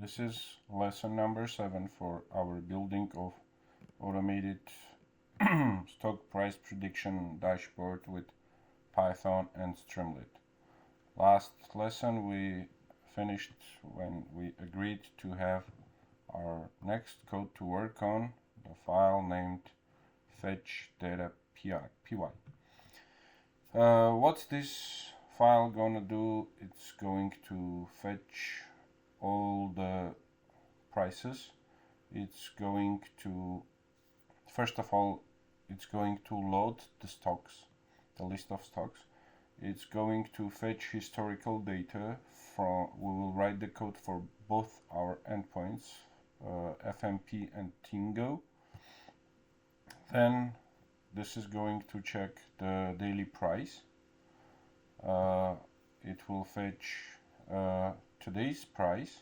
This is lesson number 7 for our building of automated stock price prediction dashboard with Python and Streamlit. Last lesson we finished when we agreed to have our next code to work on, the file named fetch data py. What's this file gonna do? It's going to fetch all the prices. It's going to, first of all, it's going to load the stocks, the list of stocks. It's going to fetch historical data from, we will write the code for both our endpoints, FMP and Tingo. Then this is going to check the daily price. It will fetch today's price,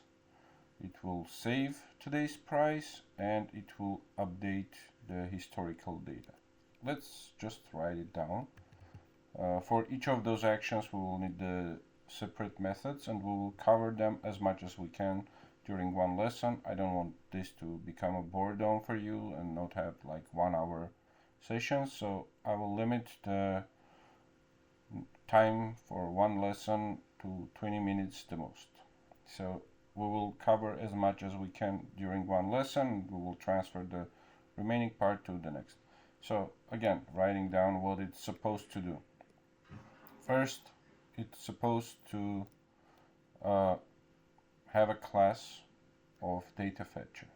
it will save today's price, and it will update the historical data. Let's just write it down. For each of those actions we will need the separate methods, and we will cover them as much as we can during one lesson. I don't want this to become a boredom for you and not have like 1 hour sessions, so I will limit the time for one lesson to 20 minutes the most. So we will cover as much as we can during one lesson. We will transfer the remaining part to the next. So again, writing down what it's supposed to do. First, it's supposed to have a class of data fetcher.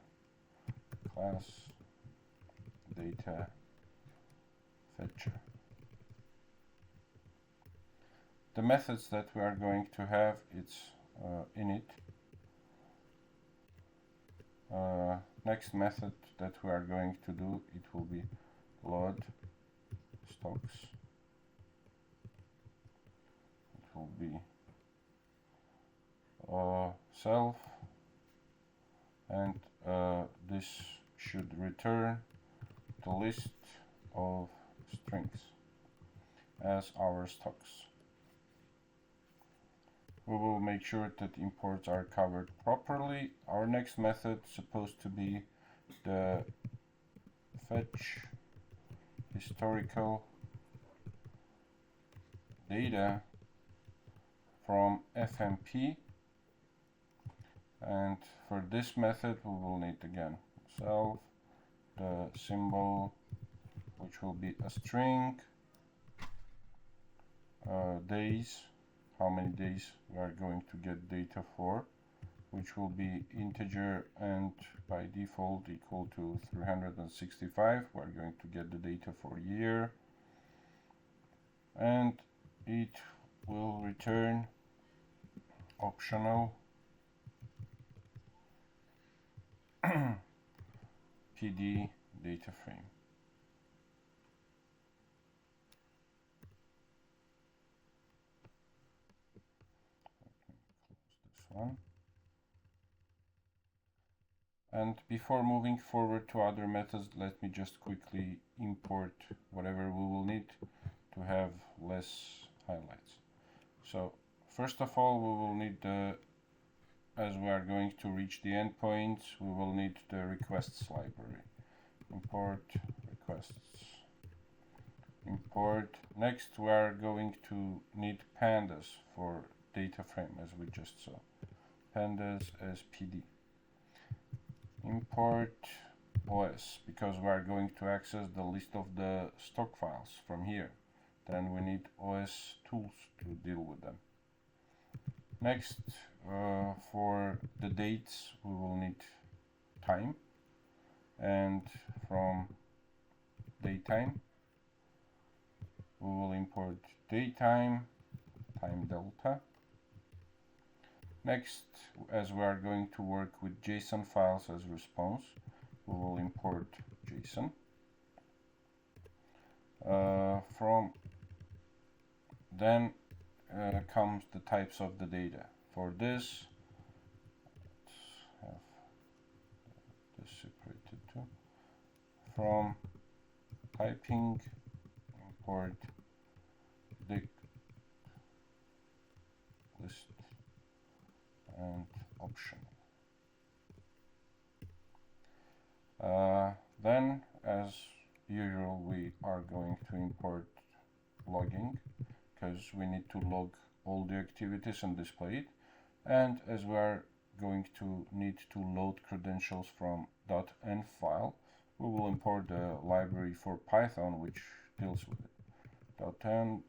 Class data fetcher. The methods that we are going to have, it's init. Next method that we are going to do, it will be load stocks. It will be self, and this should return the list of strings as our stocks. We will make sure that imports are covered properly. Our next method is supposed to be the fetch historical data from FMP, and for this method we will need again self, the symbol which will be a string, days, how many days we are going to get data for, which will be integer and by default equal to 365. We're going to get the data for year, and it will return optional PD data frame. One. And before moving forward to other methods, let me just quickly import whatever we will need to have less highlights. So first of all, we will need the, as we are going to reach the endpoints, we will need the requests library. Import requests. Import. Next we are going to need pandas for data frame, as we just saw. Pandas as PD. Import OS, because we are going to access the list of the stock files from here. Then we need OS tools to deal with them. Next, for the dates we will need time, and from datetime we will import datetime, time delta. Next, as we are going to work with JSON files as response, we will import JSON. From then comes the types of the data. For this, let's have this separated too. From typing, import dict list and optional. Then, as usual, we are going to import logging because we need to log all the activities and display it. And as we are going to need to load credentials from .env file, we will import the library for Python which deals with it. .env.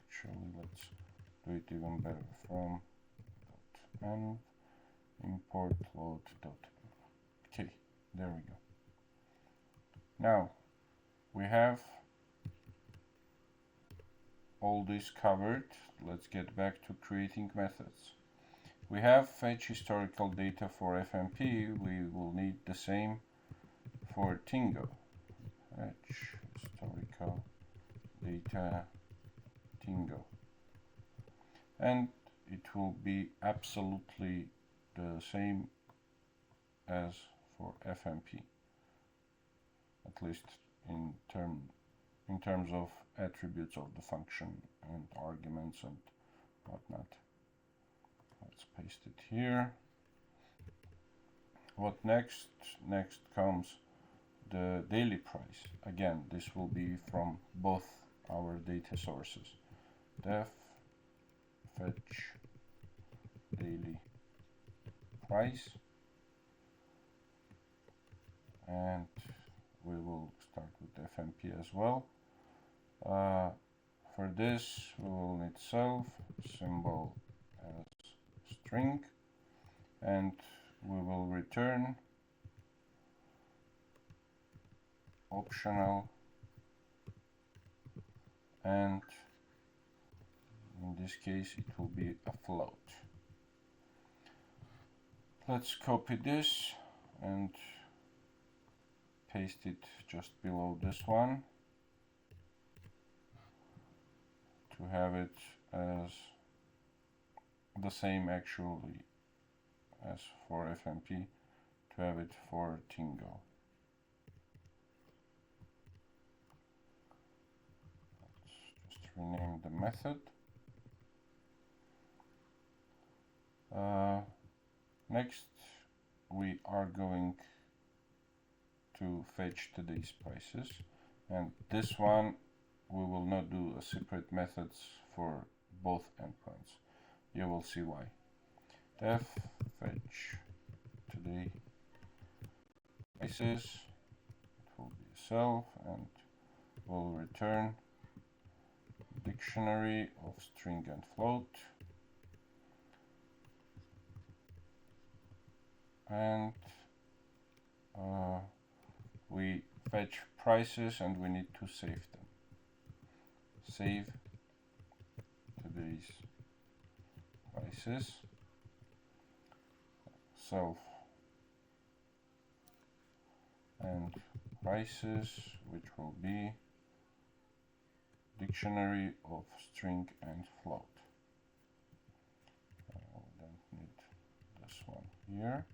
Actually, let's do it even better. From .env import load. Okay, there we go. Now we have all this covered. Let's get back to creating methods. We have fetch historical data for FMP. We will need the same for Tingo. Fetch historical data Tingo. And it will be absolutely the same as for FMP, at least in terms of attributes of the function and arguments and whatnot. Let's paste it here. What next? Next comes the daily price. Again, this will be from both our data sources. Def fetch daily price, and we will start with FMP as well. For this, we will need self symbol as string, and we will return optional, and in this case it will be a float. Let's copy this and paste it just below this one to have it as the same actually as for FMP, to have it for Tingo. Let's just rename the method. Next, we are going to fetch today's prices, and this one we will not do a separate methods for both endpoints. You will see why. Def fetch today prices, it will be self, and will return dictionary of string and float, and we fetch prices and we need to save them. Save today's prices, self and prices, which will be dictionary of string and float. I don't need this one here.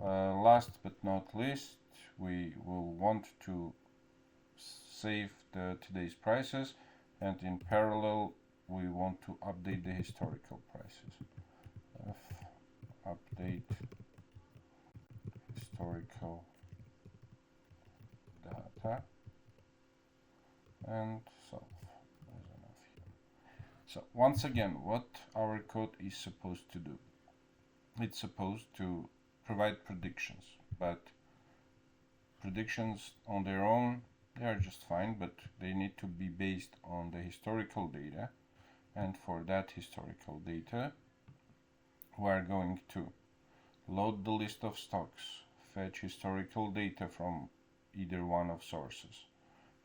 Last but not least, we will want to save today's prices, and in parallel we want to update the historical prices. Update historical data, and self. There's enough here. So once again, what our code is supposed to do, it's supposed to provide predictions, but predictions on their own, they are just fine, but they need to be based on the historical data, and for that historical data we are going to load the list of stocks, fetch historical data from either one of sources.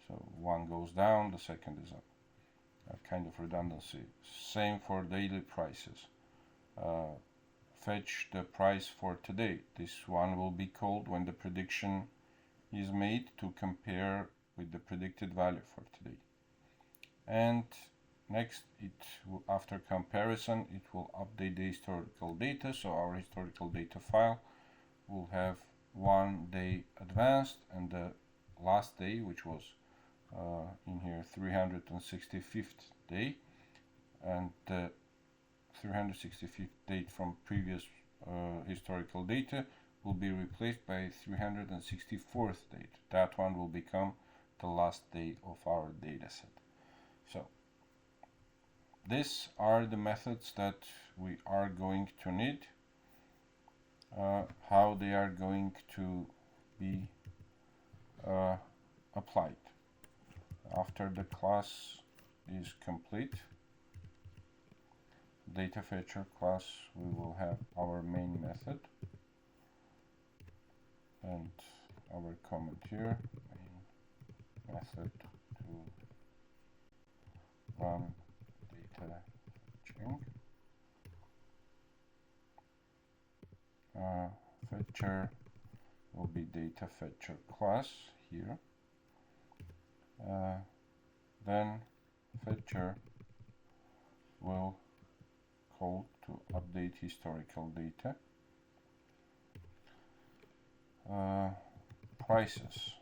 So one goes down, the second is up. A kind of redundancy. Same for daily prices. Fetch the price for today. This one will be called when the prediction is made to compare with the predicted value for today. And next, after comparison, it will update the historical data. So our historical data file will have 1 day advanced, and the last day, which was in here 365th day, and the 365th date from previous historical data will be replaced by 364th date. That one will become the last day of our dataset. So these are the methods that we are going to need. How they are going to be applied. After the class is complete, data fetcher class, we will have our main method and our comment here, main method to run data fetching. Fetcher will be data fetcher class here. Then fetcher will call to update historical data. Prices,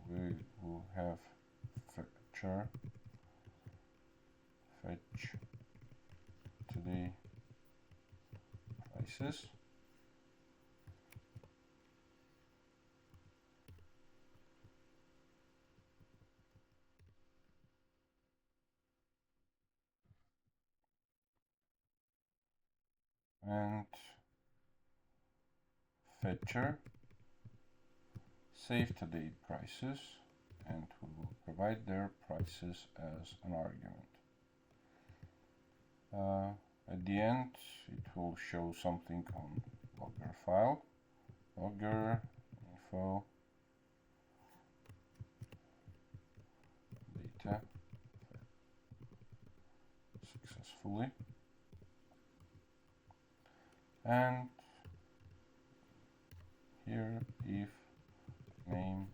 we will have fetcher fetch today prices. And fetcher save today prices, and we will provide their prices as an argument. At the end, it will show something on logger file, logger info data successfully, and here if main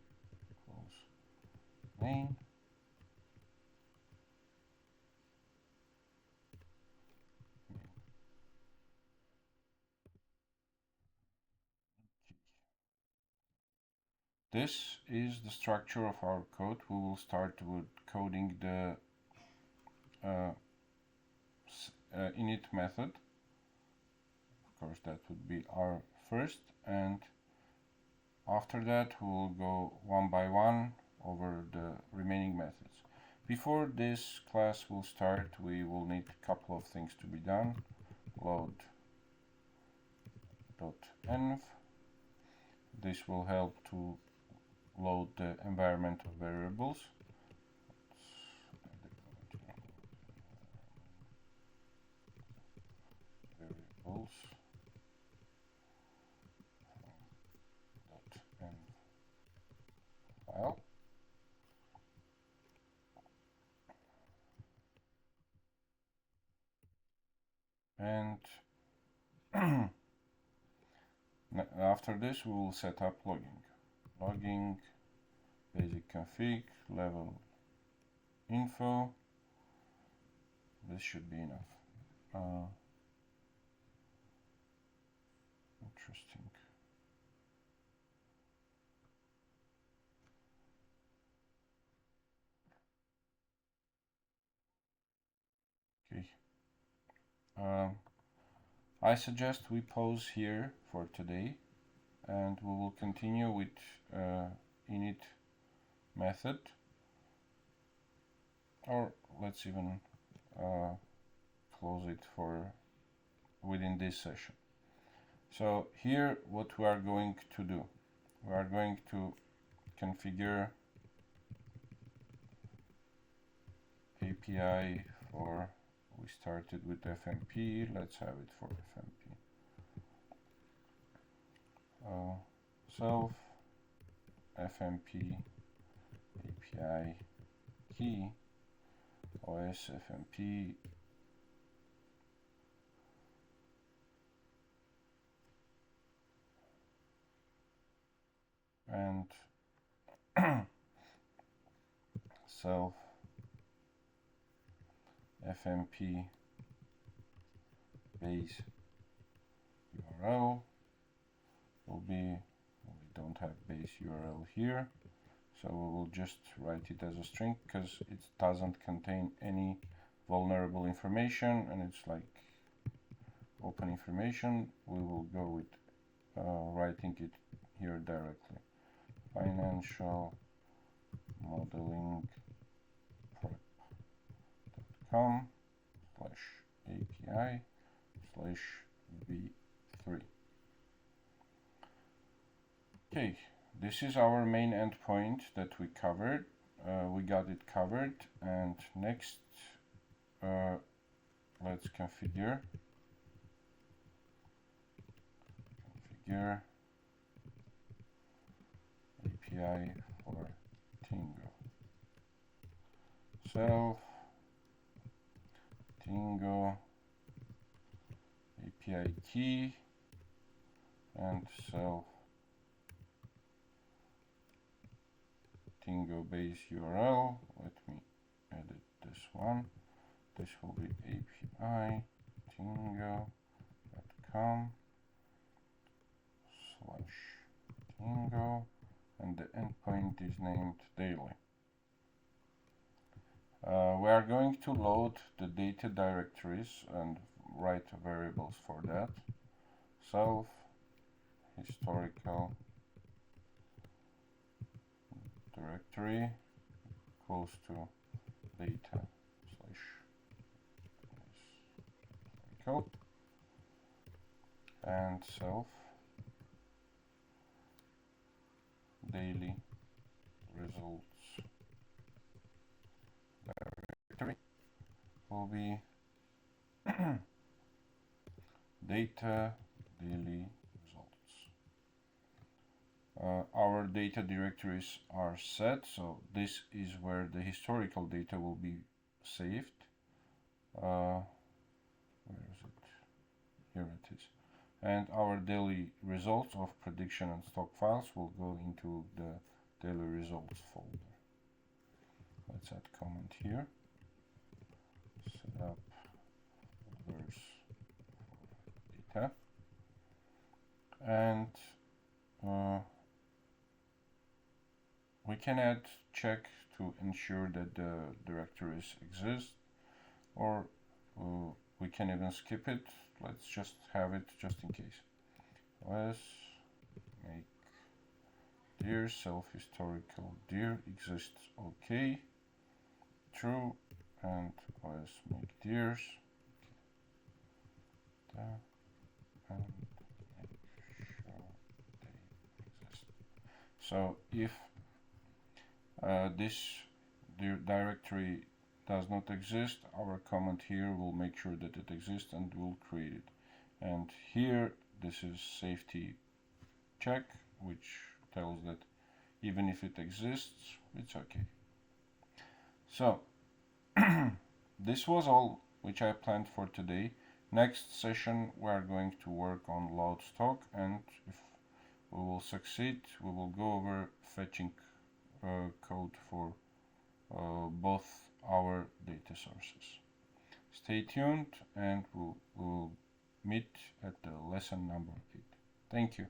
equals main, this is the structure of our code. We will start with coding the init method. Of course, that would be our first, and after that we will go one by one over the remaining methods. Before this class will start, we will need a couple of things to be done. Load.env. This will help to load the environmental variables. Variables. .env file. And after this we will set up logging basic config level info. This should be enough. Interesting. Okay. I suggest we pause here for today, and we will continue with init method, or let's even close it for within this session. So here what we are going to do, we are going to configure API for, we started with FMP, let's have it for FMP. Self FMP API key OS FMP and self FMP base URL will be, we don't have base URL here, so we will just write it as a string because it doesn't contain any vulnerable information, and it's like open information, we will go with writing it here directly. Financial modeling prep.com /API /v3. Okay, this is our main endpoint that we covered. We got it covered, and next let's configure API for Tingo. Self Tingo API key and self Tingo base URL. Let me edit this one. This will be API tingo.com /Tingo, and the endpoint is named daily. We are going to load the data directories and write variables for that. Self historical directory equals to data /historical and self daily results directory will be data daily results. Our data directories are set, so this is where the historical data will be saved. Where is it? Here it is. And our daily results of prediction and stock files will go into the daily results folder. Let's add comment here. Set up folders for data. And we can add check to ensure that the directories exist, or we can even skip it. Let's just have it just in case. Let's make dir self historical dir exists okay, true, and let's make dirs and make sure they exist. So if this directory does not exist, our comment here will make sure that it exists and will create it. And here this is safety check, which tells that even if it exists, it's okay. So this was all which I planned for today. Next session we are going to work on load stock, and if we will succeed, we will go over fetching code for both our data sources. Stay tuned, and we'll meet at the lesson number 8. Thank you.